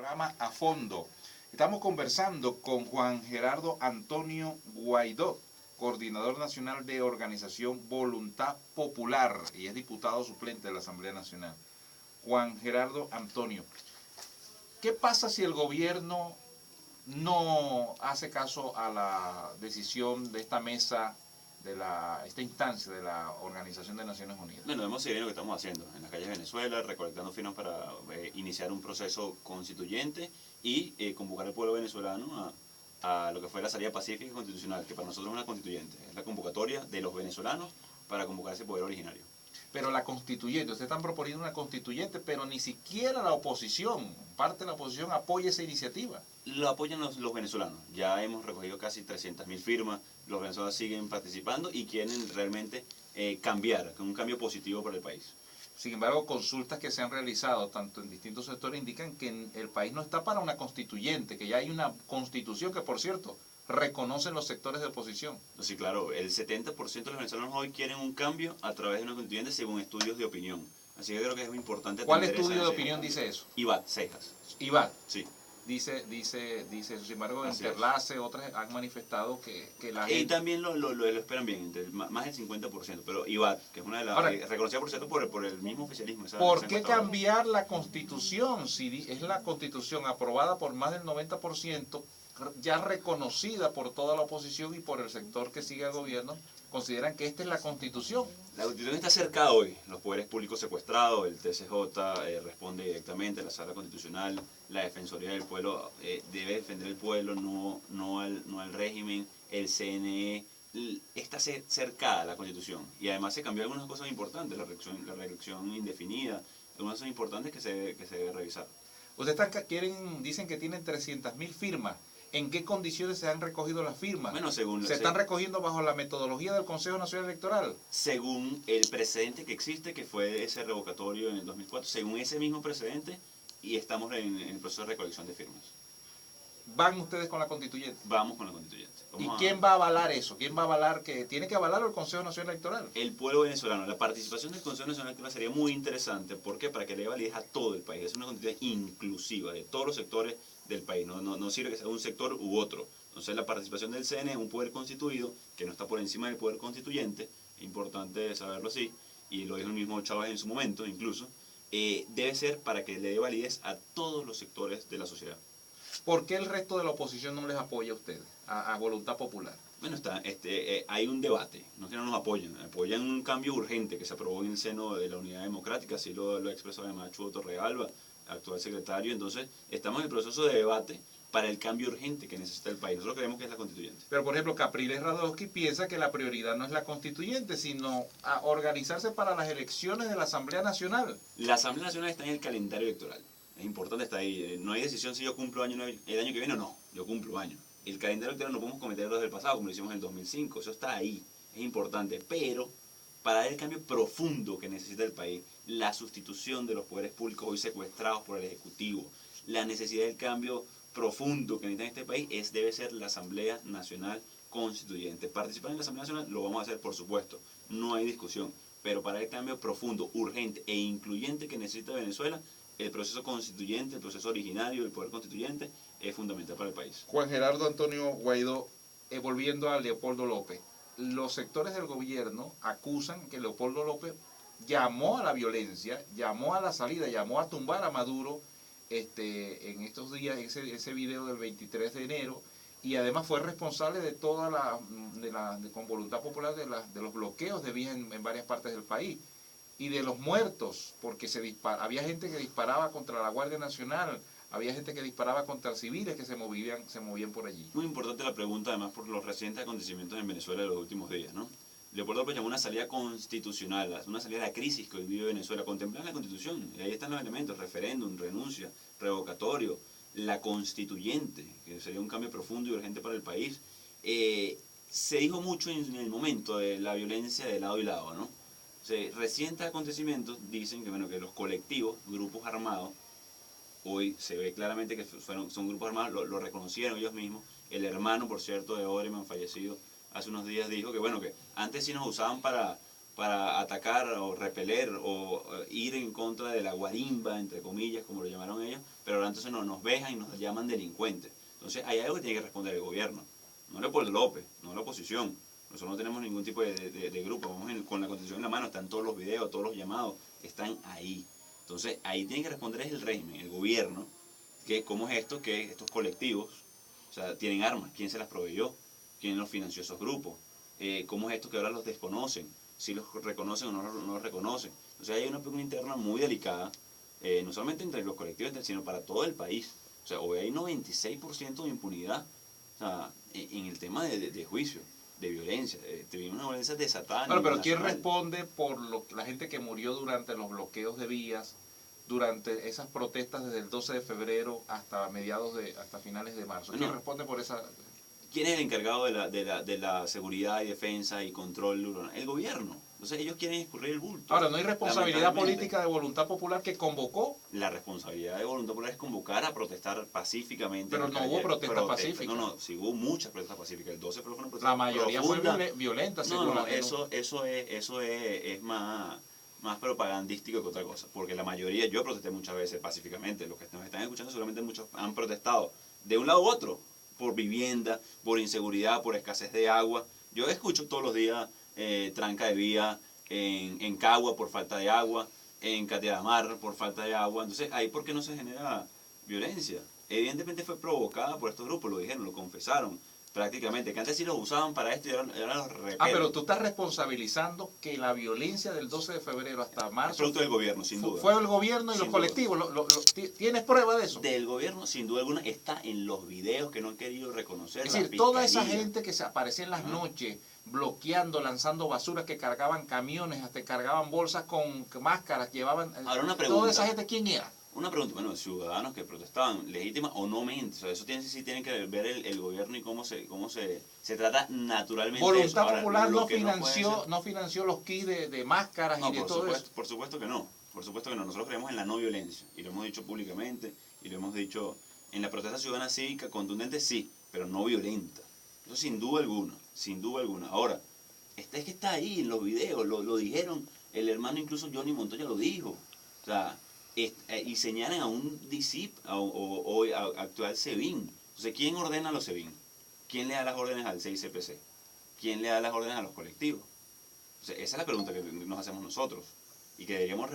programa A Fondo. Estamos conversando con Juan Gerardo Antonio Guaidó, coordinador nacional de Organización Voluntad Popular, y es diputado suplente de la Asamblea Nacional. Juan Gerardo Antonio, ¿qué pasa si el gobierno no hace caso a la decisión de esta mesa, de esta instancia de la Organización de Naciones Unidas? Bueno, debemos seguir lo que estamos haciendo en las calles de Venezuela, recolectando firmas para iniciar un proceso constituyente y convocar al pueblo venezolano a lo que fue la salida pacífica y constitucional, que para nosotros es una constituyente, es la convocatoria de los venezolanos para convocar ese poder originario. Pero la constituyente, ustedes están proponiendo una constituyente, pero ni siquiera la oposición, parte de la oposición apoya esa iniciativa. Lo apoyan los venezolanos, ya hemos recogido casi 300.000 firmas, los venezolanos siguen participando y quieren realmente cambiar, un cambio positivo para el país. Sin embargo, consultas que se han realizado tanto en distintos sectores indican que el país no está para una constituyente, que ya hay una constitución que, por cierto, reconocen los sectores de oposición. Sí, claro, el 70% de los venezolanos hoy quieren un cambio a través de una constituyente según estudios de opinión. Así que creo que es muy importante. ¿Cuál estudio de opinión dice eso? IVAT, Cejas. IVAT. Sí. Dice eso. Sin embargo, en Interlace, otras han manifestado que la gente... Y también lo esperan bien, más del 50%, pero IVAT, que es una de las... Ahora, reconocida por cierto por el mismo oficialismo. ¿Por qué cambiar la Constitución si es la Constitución aprobada por más del 90%, ya reconocida por toda la oposición y por el sector que sigue al gobierno? Consideran que esta es la Constitución. La Constitución está cercada hoy, los poderes públicos secuestrados, el TCJ responde directamente, la Sala Constitucional, la Defensoría del Pueblo debe defender al pueblo, no al régimen, el CNE, está cercada la Constitución. Y además se cambió algunas cosas importantes, la reelección indefinida, algunas cosas importantes que se debe revisar. Ustedes dicen que tienen 300.000 firmas. ¿En qué condiciones se han recogido las firmas? Bueno, ¿Se están recogiendo bajo la metodología del Consejo Nacional Electoral? Según el precedente que existe, que fue ese revocatorio en el 2004, según ese mismo precedente, y estamos en el proceso de recolección de firmas. ¿Van ustedes con la constituyente? Vamos con la constituyente. ¿Quién va a avalar eso? ¿Quién va a avalar que tiene que avalarlo el Consejo Nacional Electoral? El pueblo venezolano. La participación del Consejo Nacional Electoral sería muy interesante. ¿Por qué? Para que le dé validez a todo el país. Es una constituyente inclusiva de todos los sectores del país. No sirve que sea un sector u otro. Entonces la participación del CNE, un poder constituido, que no está por encima del poder constituyente, es importante saberlo así, y lo dijo el mismo Chávez en su momento incluso, debe ser para que le dé validez a todos los sectores de la sociedad. ¿Por qué el resto de la oposición no les apoya a ustedes, a Voluntad Popular? Bueno, hay un debate, no es que no nos apoyan un cambio urgente que se aprobó en el seno de la Unidad Democrática, así lo ha expresado además Chugo Torrealba, actual secretario. Entonces estamos en el proceso de debate para el cambio urgente que necesita el país. Nosotros creemos que es la constituyente. Pero por ejemplo, Capriles Radowski piensa que la prioridad no es la constituyente, sino a organizarse para las elecciones de la Asamblea Nacional. La Asamblea Nacional está en el calendario electoral. Es importante, está ahí. No hay decisión si yo cumplo el año que viene o no. Yo cumplo año. El calendario electoral no podemos cometer errores del pasado, como lo hicimos en el 2005. Eso está ahí. Es importante. Pero para dar el cambio profundo que necesita el país, la sustitución de los poderes públicos hoy secuestrados por el Ejecutivo, la necesidad del cambio profundo que necesita este país, debe ser la Asamblea Nacional Constituyente. Participar en la Asamblea Nacional lo vamos a hacer, por supuesto. No hay discusión. Pero para el cambio profundo, urgente e incluyente que necesita Venezuela, el proceso constituyente, el proceso originario, el poder constituyente, es fundamental para el país. Juan Gerardo Antonio Guaidó, volviendo a Leopoldo López, los sectores del gobierno acusan que Leopoldo López llamó a la violencia, llamó a la salida, llamó a tumbar a Maduro en estos días, ese video del 23 de enero, y además fue responsable de toda con Voluntad Popular de los bloqueos de vías en varias partes del país. Y de los muertos, porque había gente que disparaba contra la Guardia Nacional, había gente que disparaba contra civiles que se movían por allí. Muy importante la pregunta, además, por los recientes acontecimientos en Venezuela de los últimos días, ¿no? Leopoldo López llamó una salida constitucional, una salida a la crisis que hoy vive Venezuela, contemplar la Constitución, y ahí están los elementos: referéndum, renuncia, revocatorio, la constituyente, que sería un cambio profundo y urgente para el país. Se dijo mucho en el momento de la violencia de lado y lado, ¿no? Recientes acontecimientos dicen que, bueno, que los colectivos, grupos armados, hoy se ve claramente que son grupos armados, lo reconocieron ellos mismos. El hermano, por cierto, de Oreman, fallecido hace unos días, dijo que, bueno, que antes sí nos usaban para para atacar o repeler o ir en contra de la guarimba, entre comillas, como lo llamaron ellos, pero ahora entonces nos vejan y nos llaman delincuentes. Entonces hay algo que tiene que responder el gobierno, no Leopoldo López, no la oposición. Nosotros no tenemos ningún tipo de grupo, vamos con la Constitución en la mano, están todos los videos, todos los llamados, están ahí. Entonces ahí tiene que responder es el régimen, el gobierno, que cómo es esto, que estos colectivos, o sea, tienen armas, quién se las proveyó, quién los financió esos grupos, cómo es esto que ahora los desconocen, si los reconocen o no los reconocen. Entonces hay una pugna interna muy delicada, no solamente entre los colectivos, sino para todo el país. O sea, hoy hay 96% de impunidad, o sea, en el tema de juicio, de violencia. Tuvimos una violencia desatada. Bueno, pero ¿quién responde por la gente que murió durante los bloqueos de vías, durante esas protestas desde el 12 de febrero hasta hasta finales de marzo? ¿Quién responde por esa? ¿Quién es el encargado de la seguridad y defensa y control? El gobierno. Entonces ellos quieren escurrir el bulto. Ahora, ¿no hay responsabilidad política de Voluntad Popular que convocó? La responsabilidad de Voluntad Popular es convocar a protestar pacíficamente. Pero no hubo protestas pacíficas. No, sí hubo muchas protestas pacíficas. El 12 fue una protesta La mayoría profunda. fue violenta. Eso es más propagandístico que otra cosa. Porque la mayoría, yo protesté muchas veces pacíficamente. Los que nos están escuchando seguramente muchos han protestado de un lado u otro. Por vivienda, por inseguridad, por escasez de agua. Yo escucho todos los días tranca de vía en Cagua por falta de agua, en Cateamar por falta de agua. Entonces, ahí ¿por qué no se genera violencia? Evidentemente fue provocada por estos grupos, lo dijeron, lo confesaron prácticamente, que antes sí los usaban para esto y ahora los repelen. Pero tú estás responsabilizando que la violencia del 12 de febrero hasta marzo... Es producto del gobierno, sin duda. Fue el gobierno y los colectivos. ¿Tienes prueba de eso? Del gobierno, sin duda alguna, está en los videos que no han querido reconocer. Es decir, toda esa gente que se aparecía en las noches, bloqueando, lanzando basuras, que cargaban camiones, hasta cargaban bolsas con máscaras, llevaban... Ahora una pregunta. ¿Toda esa gente quién era? Una pregunta, bueno, ciudadanos que protestaban, legítima o no mente, o sea, eso sí tiene que ver el gobierno y cómo se trata naturalmente. Voluntad Popular no financió los kits de máscaras y de todo eso. Por supuesto que no, nosotros creemos en la no violencia, y lo hemos dicho públicamente, y lo hemos dicho en la protesta ciudadana cívica, contundente sí, pero no violenta, eso sin duda alguna. Ahora, es que está ahí en los videos, lo dijeron, el hermano incluso Johnny Montoya lo dijo, o sea... y señalan a un DICIP o actual SEBIN. Entonces, ¿quién ordena a los SEBIN? ¿Quién le da las órdenes al CICPC? ¿Quién le da las órdenes a los colectivos? Entonces, esa es la pregunta que nos hacemos nosotros y que deberíamos